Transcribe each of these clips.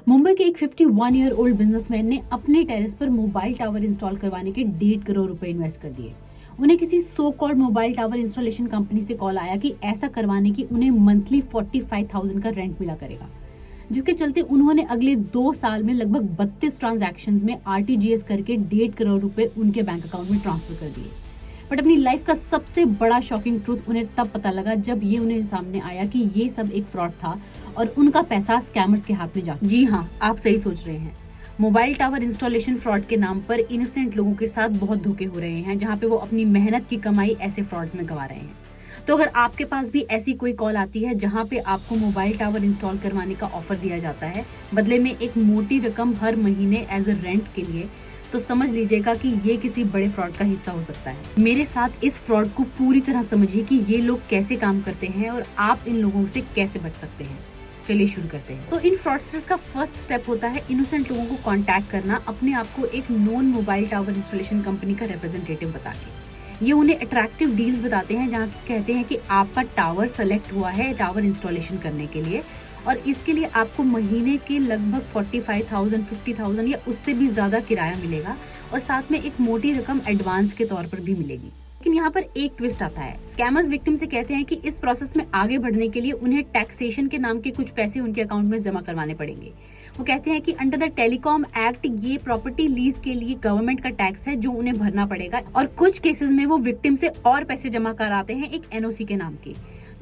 मुंबई के एक 51 year old businessman ने अपने टेरेस पर मोबाइल टावर इंस्टॉल करवाने के 1.5 करोड़ रुपए इन्वेस्ट कर दिए। उन्हें किसी so called mobile tower installation company से कॉल आया कि ऐसा करवाने की उन्हें मंथली 45,000 का रेंट मिला करेगा, जिसके चलते उन्होंने अगले 2 साल में लगभग 32 ट्रांजैक्शंस में आरटीजीएस करके 1.5 करोड़ रुपए उनके बैंक अकाउंट में ट्रांसफर कर दिए। बट अपनी लाइफ का सबसे बड़ा शॉकिंग ट्रूथ उन्हें तब पता लगा जब ये उन्हें सामने आया कि ये सब एक फ्रॉड था और उनका पैसा स्कैमर्स के हाथ में जा। जी हाँ, आप सही सोच रहे हैं। मोबाइल टावर इंस्टॉलेशन फ्रॉड के नाम पर इनोसेंट लोगों के साथ बहुत धोखे हो रहे हैं, जहाँ पे वो अपनी मेहनत की कमाई ऐसे फ्रॉड्स में गंवा रहे हैं। तो अगर आपके पास भी ऐसी कोई कॉल आती है जहाँ पे आपको मोबाइल टावर इंस्टॉल करवाने का ऑफर दिया जाता है बदले में एक मोटी रकम हर महीने एज अ रेंट के लिए, तो समझ लीजिएगा कि ये किसी बड़े फ्रॉड का हिस्सा हो सकता है। मेरे साथ इस फ्रॉड को पूरी तरह समझिए कि ये लोग कैसे काम करते हैं और आप इन लोगों से कैसे बच सकते हैं। चलिए शुरू करते हैं। तो इन फ्रॉडस्टर्स का फर्स्ट स्टेप होता है इनोसेंट लोगों को कांटेक्ट करना, अपने आप को एक non mobile tower installation company का रिप्रेजेंटेटिव बता के। ये उन्हें अट्रैक्टिव डील्स बताते हैं जहाँ कहते हैं कि आपका टावर सेलेक्ट हुआ है टावर इंस्टॉलेशन करने के लिए और इसके लिए आपको महीने के लगभग 45,000, 50,000 या उससे भी ज्यादा किराया मिलेगा और साथ में एक मोटी रकम एडवांस के तौर पर भी मिलेगी। लेकिन यहाँ पर एक ट्विस्ट आता है। स्कैमर्स विक्टिम से कहते हैं कि इस प्रोसेस में आगे बढ़ने के लिए उन्हें टैक्सेशन के नाम के कुछ पैसे उनके अकाउंट में जमा करवाने पड़ेंगे। वो कहते हैं कि अंडर द टेलीकॉम एक्ट ये प्रॉपर्टी लीज के लिए गवर्नमेंट का टैक्स है जो उन्हें भरना पड़ेगा और कुछ केसेस में वो विक्टिम से और पैसे जमा कराते हैं एक एनओसी के नाम के,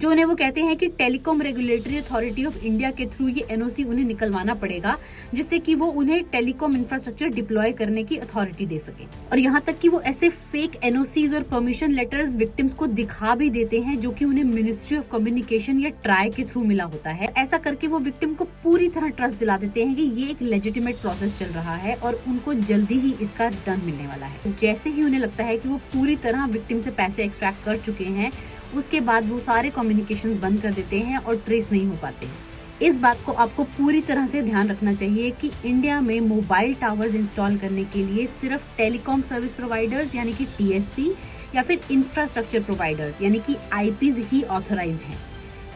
जो उन्हें वो कहते हैं कि telecom regulatory authority of India के थ्रू ये एनओसी उन्हें निकलवाना पड़ेगा, जिससे कि वो उन्हें टेलीकॉम इंफ्रास्ट्रक्चर डिप्लॉय करने की अथॉरिटी दे सके। और यहाँ तक कि वो ऐसे फेक एनओसीज और परमिशन लेटर्स विक्टिम्स को दिखा भी देते हैं जो कि उन्हें मिनिस्ट्री ऑफ कम्युनिकेशन या ट्राई के थ्रू मिला होता है। ऐसा करके वो विक्टिम को पूरी तरह ट्रस्ट दिला देते हैं कि ये एक लेजिटिमेट प्रोसेस चल रहा है और उनको जल्दी ही इसका डन मिलने वाला है। जैसे ही उन्हें लगता है कि वो पूरी तरह विक्टिम से पैसे एक्सट्रैक्ट कर चुके हैं, उसके बाद वो सारे कम्युनिकेशंस बंद कर देते हैं और ट्रेस नहीं हो पाते हैं। इस बात को आपको पूरी तरह से ध्यान रखना चाहिए कि इंडिया में मोबाइल टावर्स इंस्टॉल करने के लिए सिर्फ टेलीकॉम सर्विस प्रोवाइडर्स यानी कि टीएसपी या फिर इंफ्रास्ट्रक्चर प्रोवाइडर्स यानी कि आईपीज ही ऑथराइज हैं।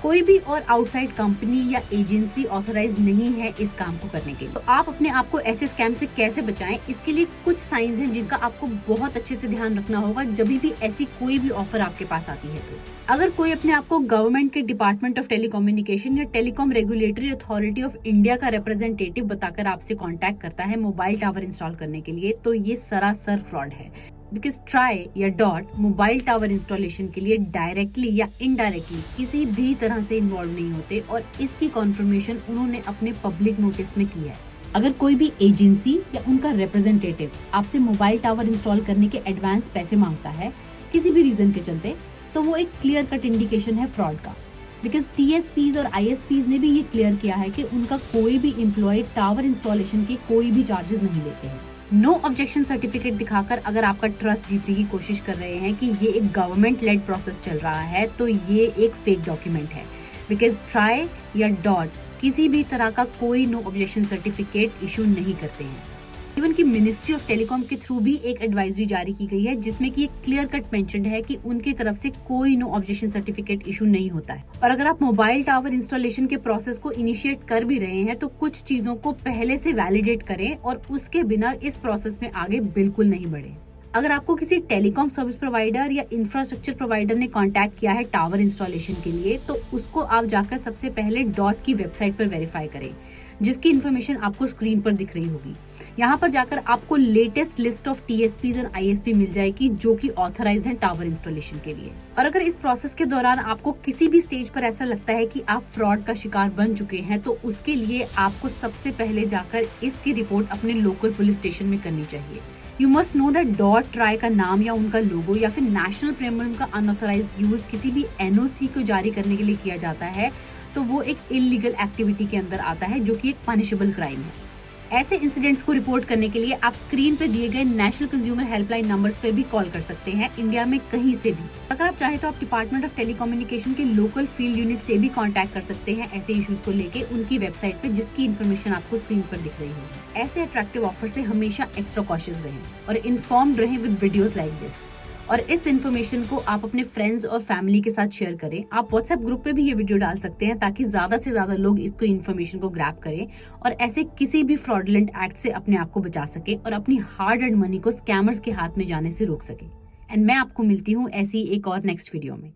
कोई भी और आउटसाइड कंपनी या एजेंसी ऑथराइज नहीं है इस काम को करने के लिए। तो आप अपने आप को ऐसे स्कैम से कैसे बचाएं, इसके लिए कुछ साइंस हैं जिनका आपको बहुत अच्छे से ध्यान रखना होगा जब भी ऐसी कोई भी ऑफर आपके पास आती है। तो अगर कोई अपने आप को गवर्नमेंट के डिपार्टमेंट ऑफ टेलीकम्युनिकेशन या telecom regulatory authority of India का रिप्रेजेंटेटिव बताकर आपसे कॉन्टैक्ट करता है मोबाइल टावर इंस्टॉल करने के लिए, तो ये सरासर फ्रॉड है। बिकॉज ट्राई या डॉट मोबाइल टावर इंस्टॉलेशन के लिए डायरेक्टली या इनडायरेक्टली किसी भी तरह से इन्वॉल्व नहीं होते और इसकी कॉन्फर्मेशन उन्होंने अपने पब्लिक नोटिस में की है। अगर कोई भी एजेंसी या उनका रिप्रेजेंटेटिव आपसे मोबाइल टावर इंस्टॉल करने के एडवांस पैसे मांगता है किसी भी रीजन के चलते, तो वो एक क्लियर कट इंडिकेशन है फ्रॉड का। बिकॉज टीएसपीज और आईएसपीज ने भी ये क्लियर किया है कि उनका कोई भी एम्प्लॉय टावर इंस्टॉलेशन के कोई भी चार्जेस नहीं लेते हैं। नो ऑब्जेक्शन सर्टिफिकेट दिखाकर अगर आपका ट्रस्ट जीतने की कोशिश कर रहे हैं कि ये एक गवर्नमेंट लेड प्रोसेस चल रहा है, तो ये एक फेक डॉक्यूमेंट है। बिकॉज ट्राई या डॉट किसी भी तरह का कोई नो ऑब्जेक्शन सर्टिफिकेट इशू नहीं करते हैं। इवन की मिनिस्ट्री ऑफ टेलीकॉम के थ्रू भी एक एडवाइजरी जारी की गई है जिसमें कि एक क्लियर कट मेंशन है कि उनकी तरफ से कोई नो ऑब्जेक्शन सर्टिफिकेट इशू नहीं होता है। और अगर आप मोबाइल टावर इंस्टॉलेशन के प्रोसेस को इनिशिएट कर भी रहे हैं तो कुछ चीजों को पहले से वैलिडेट करें और उसके बिना इस प्रोसेस में आगे बिल्कुल नहीं बढ़े। अगर आपको किसी टेलीकॉम सर्विस प्रोवाइडर या इंफ्रास्ट्रक्चर प्रोवाइडर ने कांटेक्ट किया है टावर इंस्टॉलेशन के लिए, तो उसको आप जाकर सबसे पहले डॉट की वेबसाइट पर वेरीफाई करें, जिसकी इन्फॉर्मेशन आपको स्क्रीन पर दिख रही होगी। यहाँ पर जाकर आपको लेटेस्ट लिस्ट ऑफ टीएसपीज और आईएसपी मिल जाएगी जो कि ऑथराइज हैं टावर इंस्टॉलेशन के लिए। और अगर इस प्रोसेस के दौरान आपको किसी भी स्टेज पर ऐसा लगता है कि आप फ्रॉड का शिकार बन चुके हैं, तो उसके लिए आपको सबसे पहले जाकर इसकी रिपोर्ट अपने लोकल पुलिस स्टेशन में करनी चाहिए। You must know that dot try का नाम या उनका लोगो या फिर नेशनल प्रीमियम का अनऑथराइज्ड यूज किसी भी एनओसी को जारी करने के लिए किया जाता है, तो वो एक इलीगल एक्टिविटी के अंदर आता है जो कि एक पनिशेबल क्राइम है। ऐसे इंसिडेंट्स को रिपोर्ट करने के लिए आप स्क्रीन पर दिए गए नेशनल कंज्यूमर हेल्पलाइन नंबर्स पर भी कॉल कर सकते हैं, इंडिया में कहीं से भी। अगर आप चाहें तो आप डिपार्टमेंट ऑफ टेलीकम्युनिकेशन के लोकल फील्ड यूनिट से भी कांटेक्ट कर सकते हैं ऐसे इश्यूज को लेके उनकी वेबसाइट पे, जिसकी इन्फॉर्मेशन आपको स्क्रीन पर दिख रही होगी। ऐसे अट्रैक्टिव ऑफर से हमेशा एक्स्ट्रा कॉशियस रहें और इन्फॉर्म्ड रहें विद वीडियोस लाइक दिस। और इस इन्फॉर्मेशन को आप अपने फ्रेंड्स और फैमिली के साथ शेयर करें। आप व्हाट्सएप ग्रुप पे भी ये वीडियो डाल सकते हैं ताकि ज्यादा से ज्यादा लोग इसको इन्फॉर्मेशन को ग्रैब करें और ऐसे किसी भी फ्रॉडलेंट एक्ट से अपने आप को बचा सके और अपनी हार्ड अर्न मनी को स्कैमर्स के हाथ में जाने से रोक सके। एंड मैं आपको मिलती हूँ ऐसी एक और नेक्स्ट वीडियो में।